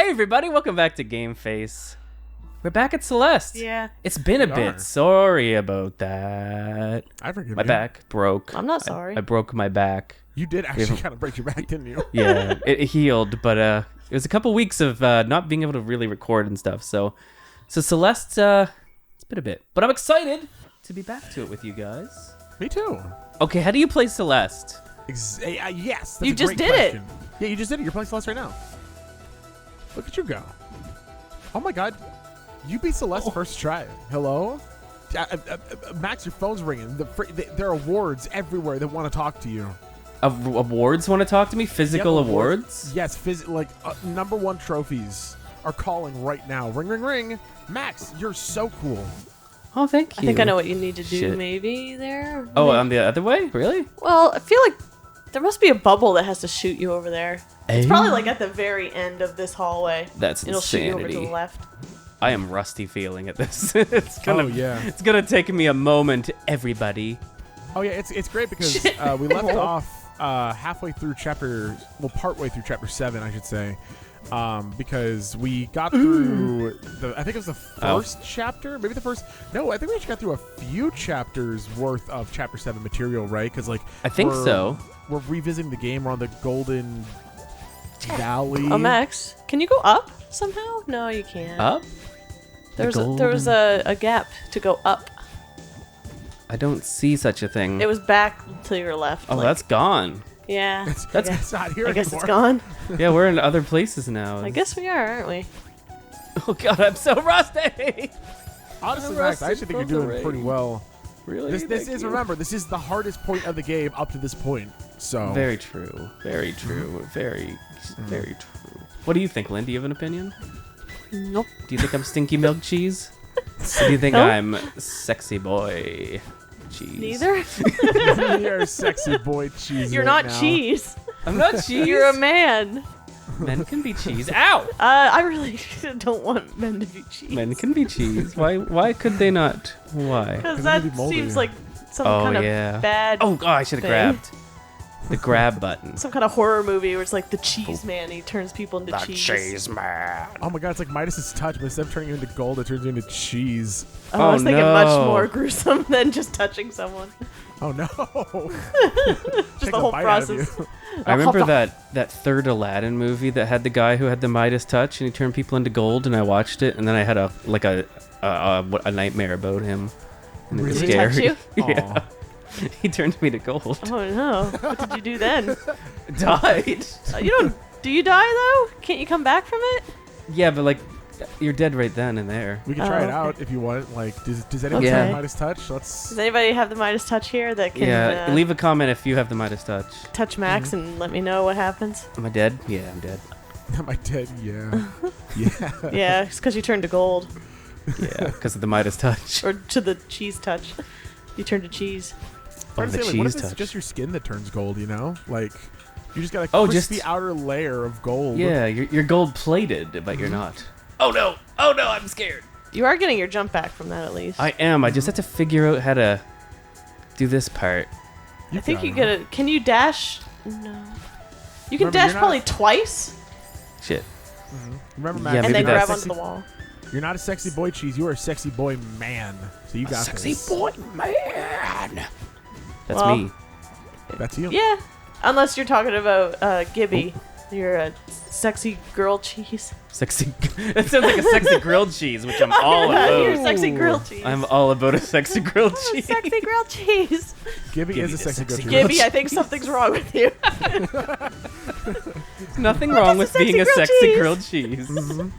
Hey everybody, welcome back to GameFace. We're back at Celeste. Yeah. It's been a bit. Sorry about that. I forgive My you. back broke. I'm not sorry. I broke my back. You did actually kind of break your back, didn't you? Yeah, it healed, but it was a couple weeks of not being able to really record and stuff. So Celeste, it's been a bit, but I'm excited to be back to it with you guys. Me too. Okay, how do you play Celeste? Yes, that's You a just great did it. question. Yeah, you just did it. You're playing Celeste right now. Look at you go. Oh my God. You beat Celeste first try. Hello? Max, your phone's ringing. There are awards everywhere that want to talk to you. Awards want to talk to me? Physical Yep, awards? Yes, number one trophies are calling right now. Ring, ring, ring. Max, you're so cool. Oh, thank you. I think I know what you need to do. Shit. Maybe there. Oh, Maybe. on the other way? Really? Well, I feel like there must be a bubble that has to shoot you over there. It's probably like at the very end of this hallway. That's It'll shoot you over to insanity. the left. I am rusty feeling at this. It's gonna, yeah. It's gonna take me a moment, everybody. Oh yeah, it's great because we left off halfway through partway through chapter 7, I should say, because we got through I think it was the first chapter, maybe the first. No, I think we actually got through a few chapters worth of chapter 7 material, right? Because I think so. We're revisiting the game. We're on the Golden Valley. Oh, Max, can you go up somehow? No, you can't. Up? There was a gap to go up. I don't see such a thing. It was back to your left. Oh, like- that's gone. Yeah. That's not here I guess anymore. it's gone. Yeah, we're in other places now. I guess we are, aren't we? Oh God, I'm so rusty. Honestly, I'm Max, I rusty actually think from you're the doing pretty rain. well. Really? This Thank is you. remember, this is the hardest point of the game up to this point. So Very true. Very true. Very true. What do you think, Lynn? Do you have an opinion? Nope. Do you think I'm stinky milk cheese? Or do you think Nope. I'm sexy boy cheese? Neither. you're a sexy boy cheese. You're right not now. cheese. I'm not cheese. You're a man. Men can be cheese. Ow! I really don't want men to be cheese. Men can be cheese. Why could they not? Why? Because 'Cause that it'd be moldy. seems like some Oh, kind of yeah. bad. Oh, I should have thing. grabbed the grab button. Some kind of horror movie where it's like the cheese man. He turns people into cheese. man. Oh my God, it's like Midas's touch, but instead of turning you into gold, it turns you into cheese. Oh, I was Oh, thinking much no. more gruesome than just touching someone. Oh no! Just the whole process. I remember that third Aladdin movie that had the guy who had the Midas touch and he turned people into gold, and I watched it, and then I had a nightmare about him. And it was Really? scary. Touch you? Yeah. He turned me to gold. Oh no! What did you do then? Died. You don't. Do you die though? Can't you come back from it? Yeah, but like, you're dead right then and there. We can try it okay. out if you want. Like, does anyone Yeah. have Midas touch? Let's. Does anybody have the Midas touch here that can Yeah, leave a comment if you have the Midas touch. touch Max and let me know what happens? Am I dead? Yeah, I'm dead. Am I dead? Yeah. Yeah. Yeah, it's because you turned to gold. Yeah, because of the Midas touch. Or to the cheese touch. You turned to cheese. Trying the to say, like, what if cheese it's touch. just your skin that turns gold? You know, like you just got a Oh, crispy just- outer layer of gold. Yeah, you're gold plated, but you're not. Oh no! Oh no! I'm scared. You are getting your jump back from that at least. I am. I just have to figure out how to do this part. I think got you it. get it. Can you dash? No. You can Remember, dash you're not probably a- twice Shit. Remember, Yeah, Max, maybe and then you're not grab a that's- onto sexy- the wall. You're not a sexy boy cheese. You are a sexy boy man. So you got this. boy man. That's Well, me. That's you. Yeah. Unless you're talking about GIBBY. You're a sexy girl cheese. Sexy. That sounds like a sexy grilled cheese, which I'm all You're about. sexy grilled cheese. I'm all about a sexy grilled Oh, cheese. sexy grilled cheese. Gibby is a the sexy girl sexy cheese. GIBBY, I think something's wrong with you. Nothing wrong with just a being a sexy sexy grilled grilled cheese.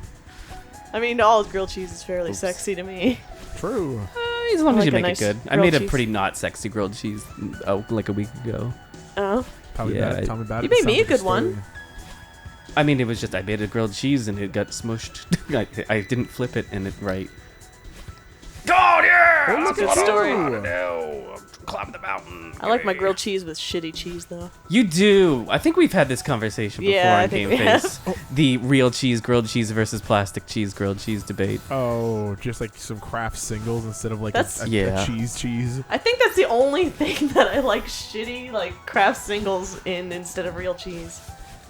I mean, all grilled cheese is fairly sexy to me. True. As long as like you a make nice it good. I grilled made a cheese. pretty not sexy grilled cheese like a week ago. Oh. Tell me Yeah, about it. Tell me about You it. made It me sounds a like good story. one. I mean, it was just I made a grilled cheese and it got smushed. I didn't flip it and it right. God, yeah! That's a good story. No, climb the mountain. I like my grilled cheese with shitty cheese, though. You do. I think we've had this conversation before Yeah, I on think we GameFace. The real cheese grilled cheese versus plastic cheese grilled cheese debate. Oh, just like some craft singles instead of like That's- a Yeah. cheese. I think that's the only thing that I like shitty, like, craft singles in instead of real cheese.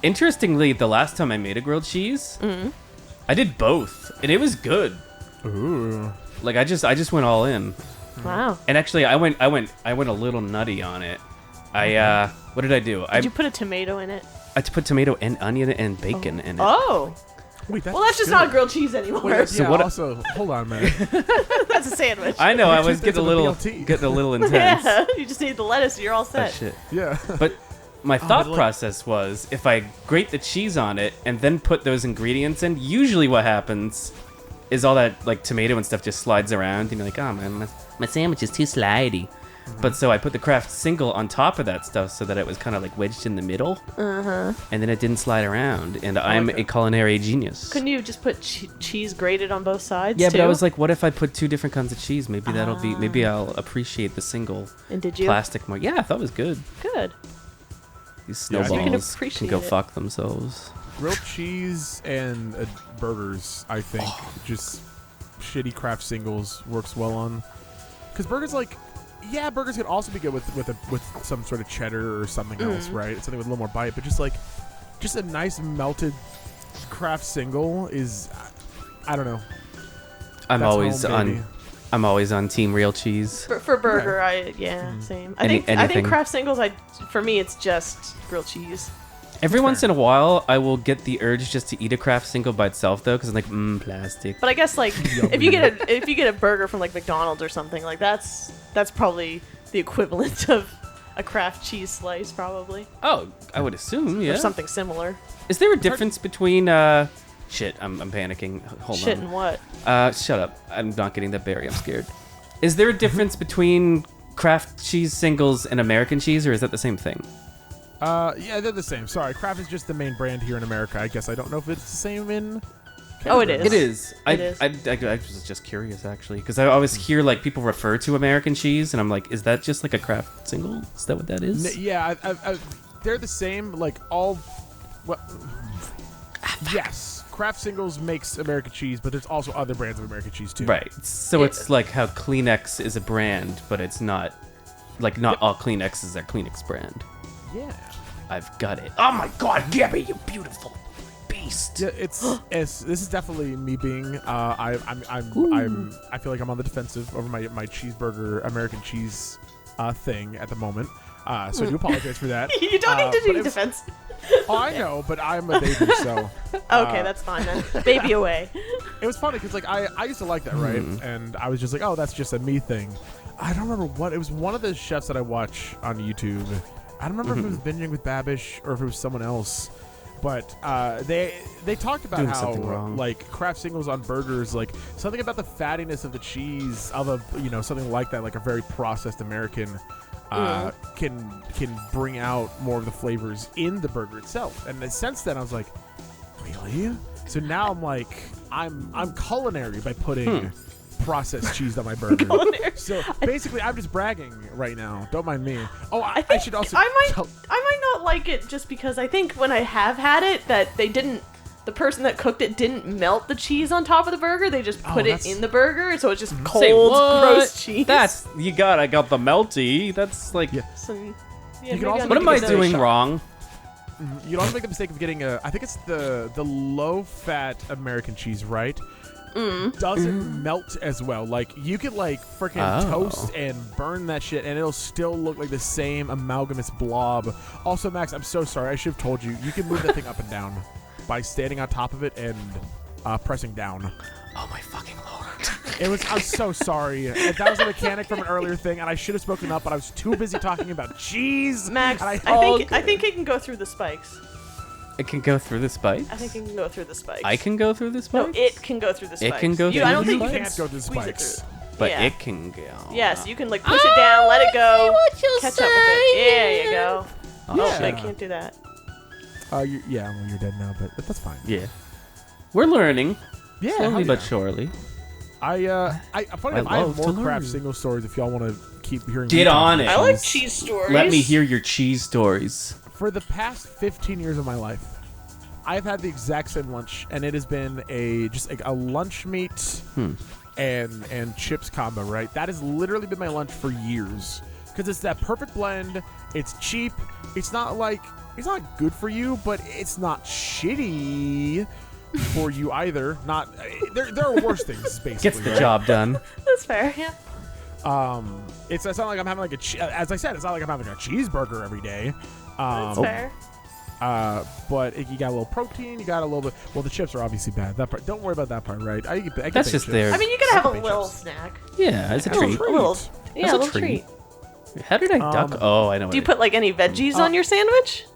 Interestingly, the last time I made a grilled cheese, I did both, and it was good. Ooh. Like I just went all in. Wow. And actually, I went a little nutty on it. What did I do? Did you put a tomato in it? I put tomato and onion and bacon in it. Oh. Wait, Well, that's just good. not grilled cheese anymore. Wait, So yeah, what- also, hold on, man. That's a sandwich. I know, I was Tuesdays getting a with little BLT. intense. Yeah, you just need the lettuce. You're all Oh, set. shit. Yeah. But my thought like- process was, if I grate the cheese on it and then put those ingredients in, usually what happens is all that like tomato and stuff just slides around, and you're like, oh man, my sandwich is too slidey. But so I put the Kraft single on top of that stuff so that it was kind of like wedged in the middle, and then it didn't slide around. And I'm a culinary genius. Couldn't you just put cheese grated on both sides? Yeah, too? but I was like, what if I put 2 different kinds of cheese? Maybe that'll be. Maybe I'll appreciate the single And did you? plastic more. Yeah, I thought it was good. Good. These Yeah, I think- snowballs You can can appreciate go it. fuck themselves. Grilled cheese and burgers, I think, just shitty Kraft singles works well on. Because burgers, like, yeah, burgers could also be good with some sort of cheddar or something else, right? Something with a little more bite. But just a nice melted Kraft single is, I don't know. I'm That's always home, baby. I'm always on team real cheese. For burger, same. I think anything. Kraft singles. For me, it's just grilled cheese. Every once in a while, I will get the urge just to eat a Kraft single by itself, though, because I'm like, plastic. But I guess like if you get a burger from like McDonald's or something, like that's probably the equivalent of a Kraft cheese slice, probably, Oh, I would assume, yeah. or something similar. Is there a difference between shit? I'm panicking. Hold Shit on. and what? Shut up. I'm not getting that berry. I'm scared. Is there a difference between Kraft cheese singles and American cheese, or is that the same thing? Yeah, they're the same. Sorry, Kraft is just the main brand here in America. I guess I don't know if it's the same in. Oh, it Canada. is. It is. It is. I was just curious, actually, because I always hear like people refer to American cheese, and I'm like, is that just like a Kraft single? Is that what that is? Yeah, they're the same. Like all. What? Yes, Kraft Singles makes American cheese, but there's also other brands of American cheese too. Right. So it's like how Kleenex is a brand, but it's not like not all Kleenexes are Kleenex brand. Yeah. I've got it. Oh my God, Gibby, you beautiful beast. Yeah, it's this is definitely me being. I feel like I'm on the defensive over my cheeseburger American cheese thing at the moment. So I do apologize for that. You don't need to but do it's- defense. Oh, I know, but I'm a baby, so. Okay, that's fine then. Baby away. It was funny because like I used to like that, right? And I was just like, oh, that's just a me thing. I don't remember what it was. One of the chefs that I watch on YouTube. I don't remember if it was Binging with Babish or if it was someone else. But they talked about Doing how something wrong. like Kraft singles on burgers, like something about the fattiness of the cheese, of a something like that, like a very processed American. Can bring out more of the flavors in the burger itself, and since then I was like, really? So now I'm like, I'm culinary by putting processed cheese on my burger. Culinary. So basically, I'm just bragging right now. Don't mind me. Oh, I think should also. I might not like it just because I think when I have had it that the person that cooked it didn't melt the cheese on top of the burger. They just put it that's- in the burger, so it's just cold, Say what? gross cheese. That's I got the melty. That's like. Yeah. So, You maybe can also I What need am to I give that a doing shot. wrong? You don't make the mistake of getting I think it's the low-fat American cheese, right? Doesn't melt as well. Like you could like freaking toast and burn that shit, and it'll still look like the same amalgamous blob. Also, Max, I'm so sorry. I should have told you. You can move that thing up and down by standing on top of it and pressing down. Oh my fucking lord. I'm so sorry. That was a mechanic from an earlier thing, and I should have spoken up, but I was too busy talking about cheese. Max, and I think it can go through the spikes. It can go through the spikes? I think it can go through the spikes. I can go through the spikes? No, it can go through the spikes. It can go I through don't the think You you can can't go through the squeeze it spikes. through. But Yeah. it can go. Yes, you can like push it down, let it go, catch up with it. There you go. Oh, Oh, Yeah. I can't do that. Well, you're dead now, but that's fine. Yeah. We're learning. Yeah, Slowly hell but yeah. surely. Funny enough, I love have to more Kraft learn. single stories if y'all want to keep hearing. Get me talk on about it. I like cheese. cheese stories. Let me hear your cheese stories. For the past 15 years of my life, I've had the exact same lunch, and it has been just like a lunch meat and chips combo. Right, that has literally been my lunch for years because it's that perfect blend. It's cheap. It's not good for you, but it's not shitty. for you either. Not there are worse things. Basically, Gets the right? job done. That's fair. Yeah. It's not like I'm having like as I said, it's not like I'm having a cheeseburger every day. That's fair. But you got a little protein, you got a little bit. Well, the chips are obviously bad. That part, don't worry about that part, right? I get That's just chips. there. I mean, you gotta have a Big little chips. snack. Yeah, it's a That's treat. A little, That's yeah, a a little treat. treat. How did I duck? Oh, I know. Do you put like any veggies on your sandwich?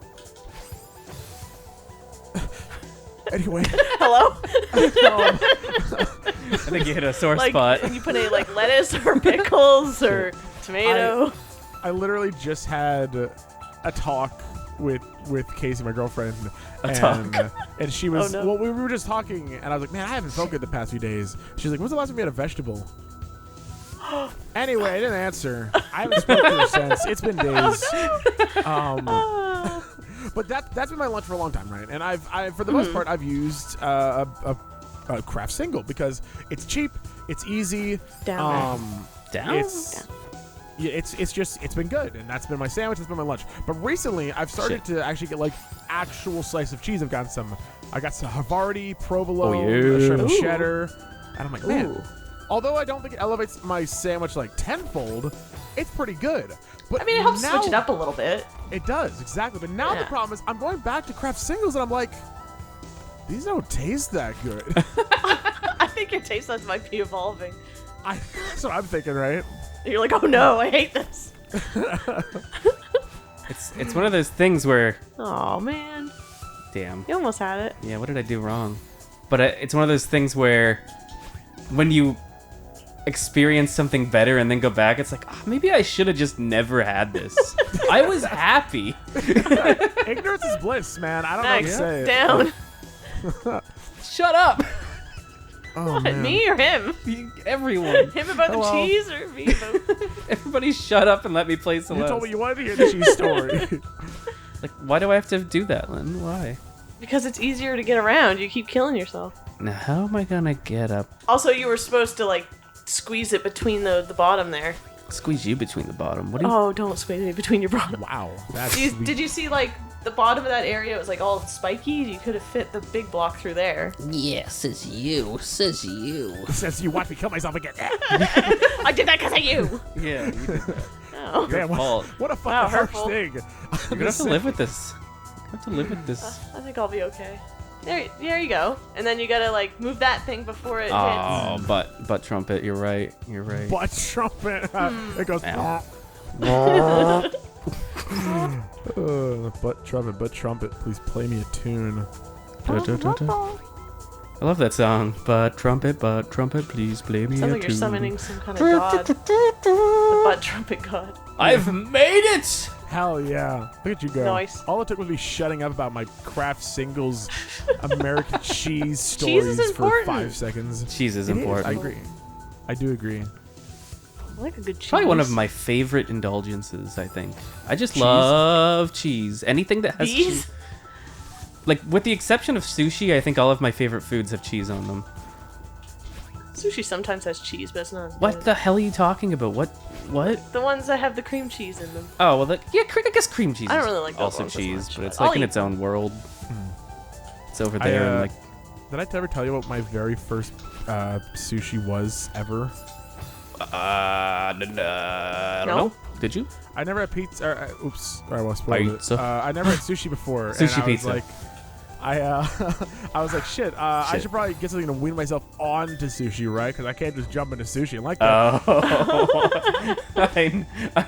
Anyway, Hello? I think you hit a sore Like, spot. you put any like lettuce or pickles or tomato? I literally just had a talk with Casey, my girlfriend, and she was Oh, no. well, we were just talking, and I was like, man, I haven't felt good the past few days. She's like, when's the last time you had a vegetable? Anyway, I didn't answer. I haven't spoken to her since. It's been days. But that's been my lunch for a long time, right? And I've for the most part, I've used a craft single because it's cheap, it's easy. Down. Down? It's been good, and that's been my sandwich. That's been my lunch. But recently, I've started to actually get like actual slice of cheese. I got some Havarti, provolone, Oh, yeah. Sherman Ooh. cheddar, and I'm like, man. Ooh. Although I don't think it elevates my sandwich like tenfold, it's pretty good. But I mean, it helps now, switch it up a little bit. It does, exactly. But now the Yeah. problem is I'm going back to craft singles, and I'm like, these don't taste that good. I think your taste buds might be evolving. That's what I'm thinking, right? You're like, oh no, I hate this. It's one of those things where, Oh man, damn. you almost had it. Yeah, what did I do wrong? But it's one of those things where when you experience something better and then go back, it's like, oh, maybe I should have just never had this. I was happy. Ignorance is bliss, man. I don't know how to Next, say it. down. Shut up. Oh, What, man. me or him? Everyone. Him about Hello. the cheese or me about... Everybody shut up and let me play Celeste. You told me you wanted to hear the cheese story. Like, why do I have to do that, Lynn? Why? Because it's easier to get around. You keep killing yourself. Now, how am I gonna get up? Also, you were supposed to like squeeze it between the bottom there. Squeeze you between the bottom. What do you? Oh, don't squeeze it between your bottom. Wow. That's sweet. Did you see like the bottom of that area? It was like all spiky. You could have fit the big block through there. Yeah, says you. Says you. Since you watch me kill myself again. I did that because of you. Yeah, you did that. Oh. Your Damn, fault. what a fucking Wow, harsh hurtful. thing. You're gonna have to live with this. You have to live with this. I think I'll be okay. There you go. And then you gotta like move that thing before it Oh, hits. butt trumpet. You're right. You're right. Butt trumpet. It goes. Ow. Butt trumpet. Please play me a tune. I love that song. Butt trumpet, please play me Sounds a like you're tune. summoning some kind of god. The butt trumpet god. I've made it! Hell yeah. Look at you go. Nice. All it took was me shutting up about my craft singles American cheese Cheese stories is for important. 5 seconds. Cheese is It important. I agree. I do agree. I like a good cheese. Probably one of my favorite indulgences, I think. I just love cheese. Anything that has Bees? cheese. Like, with the exception of sushi, I think all of my favorite foods have cheese on them. Sushi sometimes has cheese, but it's not as What good. the hell are you talking about? What? The ones that have the cream cheese in them. Oh, well, I guess cream cheese I don't is really like those also ones as cheese, much, but it's but like I'll in eat its own world. It's over there and like... Did I ever tell you what my very first sushi was ever? I don't No? know. Did you? I never had pizza. Oops, I was spoiled it. Pizza. I never had sushi before. Sushi and I pizza. Was like, I was like, shit. I should probably get something to wean myself onto sushi, right? Because I can't just jump into sushi and like that. Oh,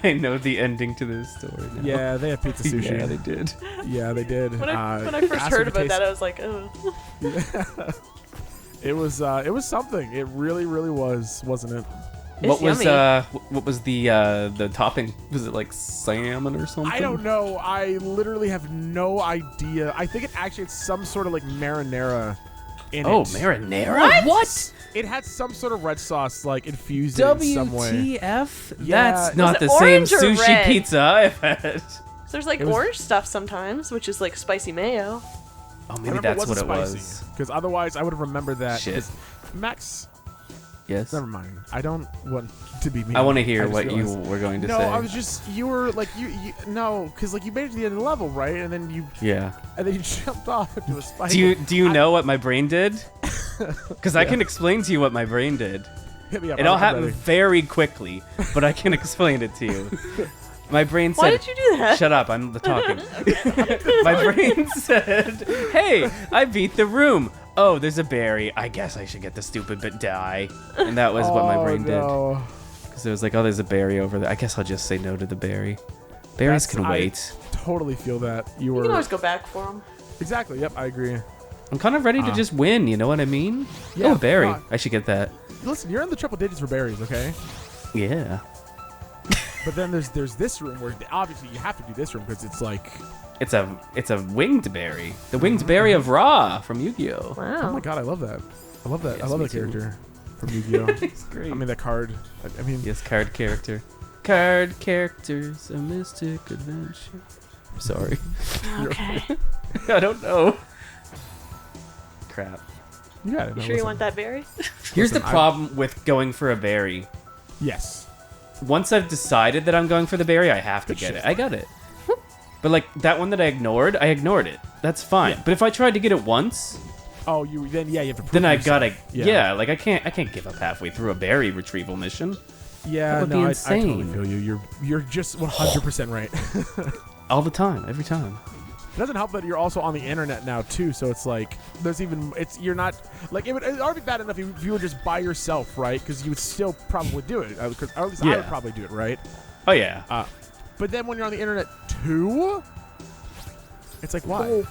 I know the ending to this story now. Yeah, they have pizza sushi. Yeah, they did. Yeah, they did. When I first asked heard me to about that, taste- I was like, oh. it was something. It really, really was, wasn't it? What was yummy. what was the topping? Was it like salmon or something? I don't know. I literally have no idea. I think it actually had some sort of like marinara in Oh, it. marinara? What? It had some sort of red sauce like infused in some way. WTF? Yeah. That's not Was it the same orange or sushi red? pizza I've had. So there's like It was- orange stuff sometimes, which is like spicy mayo. Oh, I maybe remember that's what wasn't it spicy, was. because otherwise I would have remembered that. Shit. 'Cause Max, Yes. Never mind. I don't want to be mean. I want to hear just what you realized. were going to No, say. I was just you were like you no, because like you made it to the end of the level, right? And then you Yeah. jumped off into a spike. Do you know what my brain did? Because I can explain to you what my brain did. Hit me up. It all I'm happened ready. very quickly, but I can explain it to you. My brain said, Why did you do that? Shut up, I'm talking. My brain said, hey, I beat the room. Oh, there's a berry. I guess I should get the stupid bit die. And that was what my brain did. no. Because it was like, oh, there's a berry over there. I guess I'll just say no to the berry. Berries can wait. I totally feel that. You You were can always go back for them. exactly. Yep, I agree. I'm kind of ready to just win, you know what I mean? Yeah, Oh, berry. no. I should get that. Listen, you're in the triple digits for berries, okay? Yeah. But then there's this room where obviously you have to do this room because it's like, It's a winged berry. The winged berry of Ra from Yu-Gi-Oh! Wow. oh my god, I love that. I love that. Yes, I love me that too. character from Yu-Gi-Oh. It's great. I mean that card. I mean, Yes, card character. Card characters, a mystic adventure. I'm sorry. Okay. I don't know. Crap. you got it. You No, sure you listen. want that berry? Here's the Listen, problem with going for a berry. Yes. Once I've decided that I'm going for the berry, I have to Good get shit. it. I got it. But like that one that I ignored it. That's fine. Yeah. But if I tried to get it once, Oh, you then you have to. Prove then I yourself. gotta Yeah. like I can't give up halfway through a berry retrieval mission. Yeah, That would no, be I totally insane. feel you. You're just 100% right. All the time, every time. It doesn't help that you're also on the internet now too, so it's like you're not like it'd already be bad enough if you were just by yourself, right? Because you would still probably do it, or at least I Yeah. would probably do it, right? Oh yeah. But then when you're on the internet too, it's like why?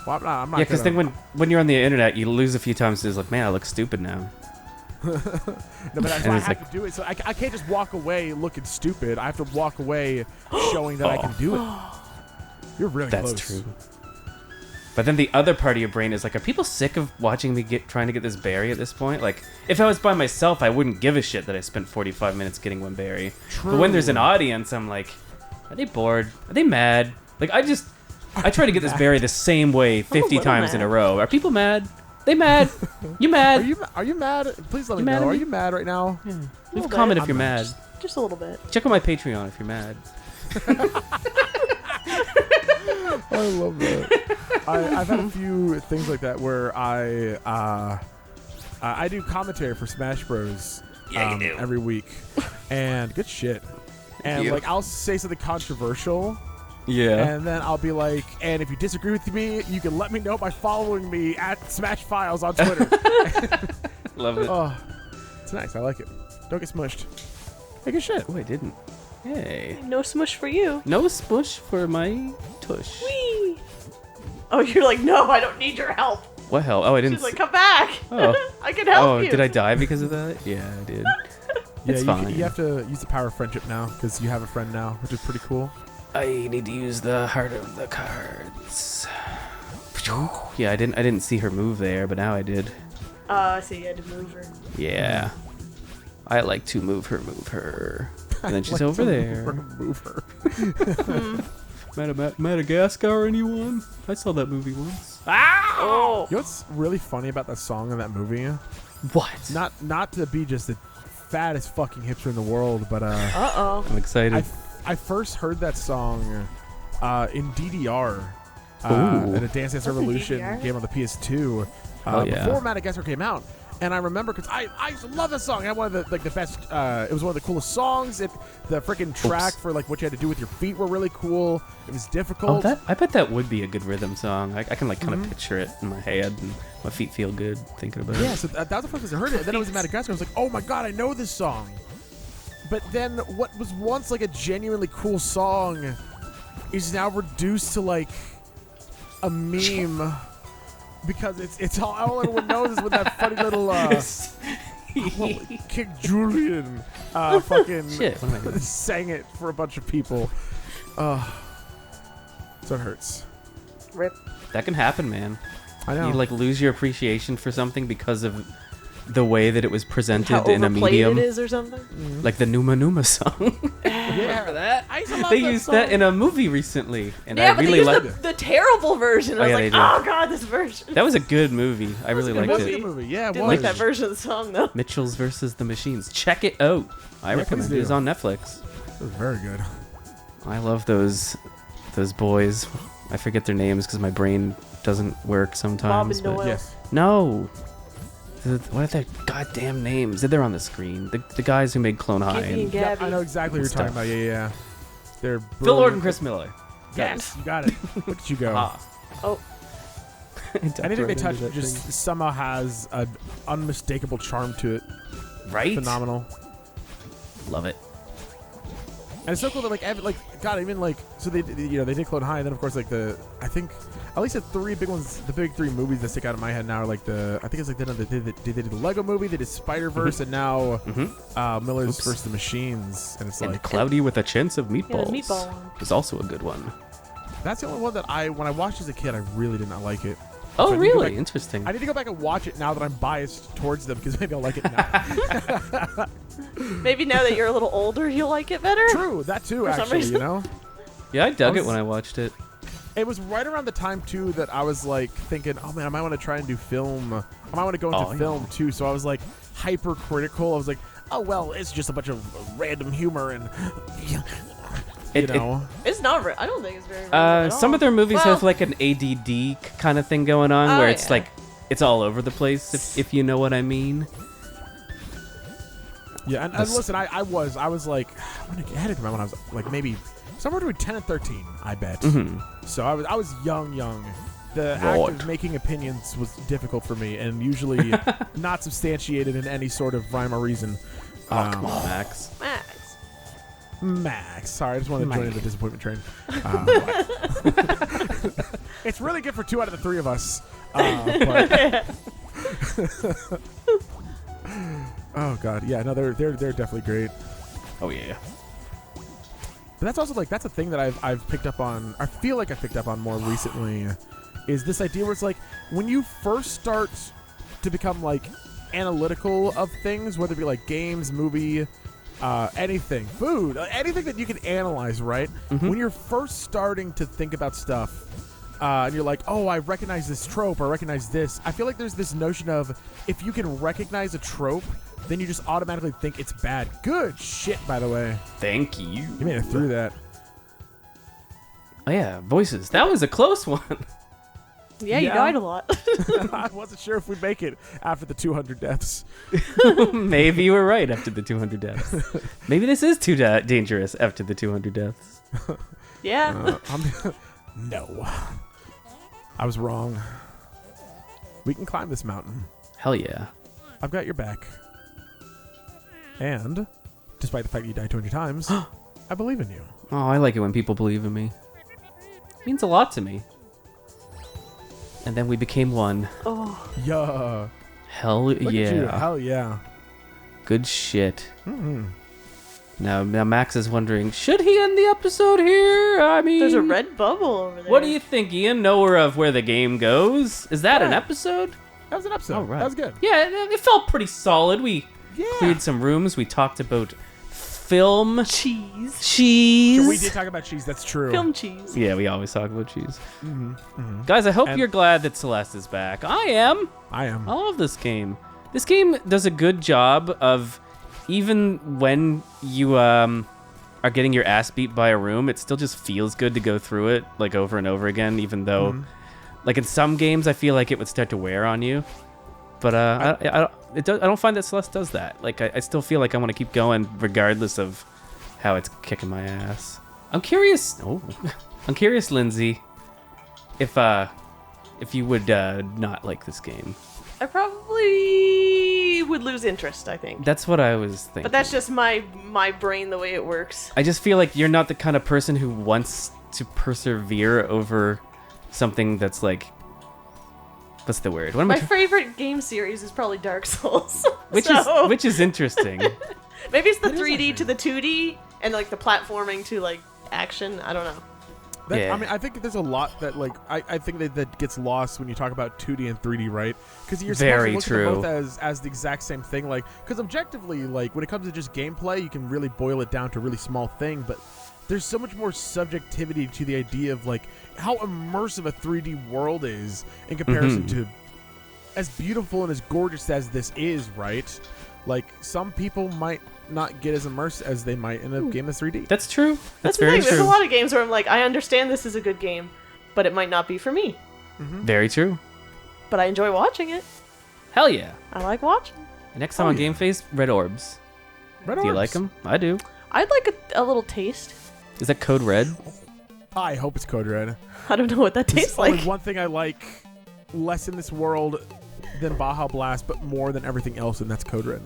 Well, I'm not Yeah, because gonna- then when you're on the internet, you lose a few times. It's like, man, I look stupid now. no, but that's and why I it's have like- to do it. So I can't just walk away looking stupid. I have to walk away showing that I can do it. You're really That's close. true. But then the other part of your brain is like, are people sick of watching me trying to get this berry at this point? Like, if I was by myself, I wouldn't give a shit that I spent 45 minutes getting one berry. But when there's an audience, I'm like, are they bored? Are they mad? Like, I try to get this berry the same way 50 little times in a mad. row. Are people mad? They mad? You mad? Are you mad? Please let me You mad know. at Are me? you mad right now? Leave a little comment bit. if you're mad. Just a little bit. Check out my Patreon if you're mad. I love that. I've had a few things like that where I do commentary for Smash Bros. Yeah, you do. Every week, and good shit. And you. like I'll say something controversial, Yeah. and then I'll be like, and if you disagree with me, you can let me know by following me at Smash Files on Twitter. Love it. Oh, it's nice. I like it. Don't get smushed. Hey, good shit. Oh, I didn't. Hey. No smush for you. No smush for my tush. Whee! Oh, you're like, no, I don't need your help. What hell? Oh, I didn't. She's like, come back. Oh. I can help Oh, you. did I die because of that? Yeah, I did. Yeah, It's you, fine. you have to use the power of friendship now because you have a friend now, which is pretty cool. I need to use the heart of the cards. Yeah, I didn't see her move there, but now I did. I see. You had to move her. Yeah. I like to move her. And then she's Like over to there. Move her. Madagascar, anyone? I saw that movie once. Oh. You know what's really funny about that song and that movie? What? Not to be just the fattest fucking hipster in the world, but Uh-oh. I'm excited. I first heard that song in DDR Ooh. in a Dance Dance Revolution DDR? game on the PS2 Oh, yeah. before Madagascar came out. And I remember because I used to love this song. It had one of the best. It was one of the coolest songs. The freaking track for like what you had to do with your feet were really cool. It was difficult. I bet that would be a good rhythm song. I can like kind of picture it in my head, and my feet feel good thinking about Yeah, it. so that was the first time I heard it. And then it was in Madagascar. I was like, oh my god, I know this song. But then what was once like a genuinely cool song is now reduced to like a meme because it's all everyone knows is with that funny little Kick Julian fucking Shit, what am I doing? sang it for a bunch of people. So it hurts. Rip. That can happen, man. I know. You like lose your appreciation for something because of the way that it was presented How in a overplayed medium, it is or something. like the Numa Numa song. Remember that? I used to love They that used song. that in a movie recently, and Yeah, I but really they liked used it. the terrible version. I Oh, was yeah, like, they did. oh god, this version. That was a good movie. I really a good liked It was a it. good movie. Yeah, it Didn't was. like that version of the song though. Mitchell's versus the Machines. Check it out. I recommend please it. It's do. on Netflix. It was very good. I love those boys. I forget their names because my brain doesn't work sometimes. Bob and but- Noel. Yes. No. What are their goddamn names? They're on the screen. The guys who made Clone High. Gibby and And Gabby. I know exactly what you're talking about. Yeah. They're Phil brilliant. Lord and Chris Miller. Yes. You got it. Look at you go. Ah. Oh, Anything they touch just somehow has an unmistakable charm to it. Right? Phenomenal. Love it. And it's so cool that so they did Clone High, and then of course I think at least the three big ones, the big three movies that stick out in my head now are like they did the Lego movie, they did Spider-Verse, and now Miller's Oops. versus the Machines, and it's And like Cloudy with a Chance of Meatballs. yeah, the meatball one. is also a good one. that's the only one that when I watched as a kid, I really did not like it. Oh, So I need to go really? back- Interesting. I need to go back and watch it now that I'm biased towards them because maybe I'll like it now. maybe now that you're a little older, you'll like it better. True, that too. For some Actually, reason. you know. Yeah, I dug I it was- when I watched it. It was right around the time too that I was like thinking, oh man, I might want to try and do film. I might want to go into Oh, yeah. film too. So I was like hypercritical. I was like, oh well, it's just a bunch of random humor and It- It's not. I don't think it's very. random at Some all. of their movies Well, have like an ADD kind of thing going on, Oh, where it's yeah. like it's all over the place, if you know what I mean. yeah. And listen, I was like, I had to remember when I was like maybe somewhere between 10 and 13, I bet. Mhm. So I was young. The act Right. of making opinions was difficult for me, and usually not substantiated in any sort of rhyme or reason. Oh, come on, Max. Max. Max. Sorry, I just wanted to join in the disappointment train. It's really good for 2 out of the 3 of us. But oh god, yeah, no, they're definitely great. Oh yeah. But that's also that's a thing that I've picked up on. I feel like I picked up on more recently. Is this idea where it's like when you first start to become like analytical of things, whether it be like games, movie. Anything, food, anything that you can analyze, right? When you're first starting to think about stuff, and you're like, oh, I recognize this trope, or I recognize this. I feel like there's this notion of if you can recognize a trope, then you just automatically think it's bad. Good shit, by the way. Thank you. You made it through that. Oh yeah, voices. That was a close one. Yeah, you Yeah. died a lot. I wasn't sure if we'd make it after the 200 deaths. Maybe you were right after the 200 deaths. Maybe this is too dangerous after the 200 deaths. Yeah. No. I was wrong. We can climb this mountain. Hell yeah. I've got your back. And, despite the fact that you died 200 times, I believe in you. Oh, I like it when people believe in me. It means a lot to me. And then we became one. Oh. Yeah. Hell Look at you. yeah. Hell yeah. Good shit. Mm-hmm. Now Max is wondering, should he end the episode here? I mean, There's a red bubble over there. What do you think, Ian? Knower of where the game goes? Is that an episode? That was an episode. All right. That was good. Yeah, it felt pretty solid. We Yeah. cleared some rooms. We talked about film, Cheese. cheese. We did talk about cheese. That's true. Film cheese. Yeah, we always talk about cheese. Mm-hmm. Guys, I hope And- you're glad that Celeste is back. I am. I am. I love this game. This game does a good job of, even when you are getting your ass beat by a room, it still just feels good to go through it like over and over again, even though like in some games I feel like it would start to wear on you. But I don't find that Celeste does that. Like I still feel like I want to keep going regardless of how it's kicking my ass. I'm curious. I'm curious, Lindsay, if you would not like this game. I probably would lose interest, I think. That's what I was thinking. But that's just my brain, the way it works. I just feel like you're not the kind of person who wants to persevere over something that's like, what's the word? What am I My try- favorite game series is probably Dark Souls. which So, is interesting. maybe it's the It is 3D to actually. the 2D and like the platforming to like action. I don't know. Yeah. I mean, I think there's a lot that like I think that gets lost when you talk about 2D and 3D, right? Because you're Very supposed to look at true. them both as the exact same thing. Like, because objectively, like when it comes to just gameplay, you can really boil it down to a really small thing. But there's so much more subjectivity to the idea of like how immersive a 3D world is in comparison to as beautiful and as gorgeous as this is, right? Like some people might not get as immersed as they might in a game that's 3D. That's true. That's the very thing. There's true. a lot of games where I'm like, I understand this is a good game, but it might not be for me. Very true. But I enjoy watching it. Hell yeah. I like watching. Next time on GameFace, red orbs. Red Do you orbs. like them? I do. I'd like a little taste. Is that Code Red? I hope it's Code Red. I don't know what that There's tastes like. only one thing I like less in this world than Baja Blast, but more than everything else, and that's Code Red.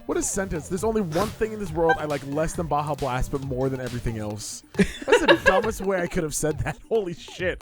What a sentence. There's only one thing in this world I like less than Baja Blast, but more than everything else. That's the dumbest way I could have said that. Holy shit.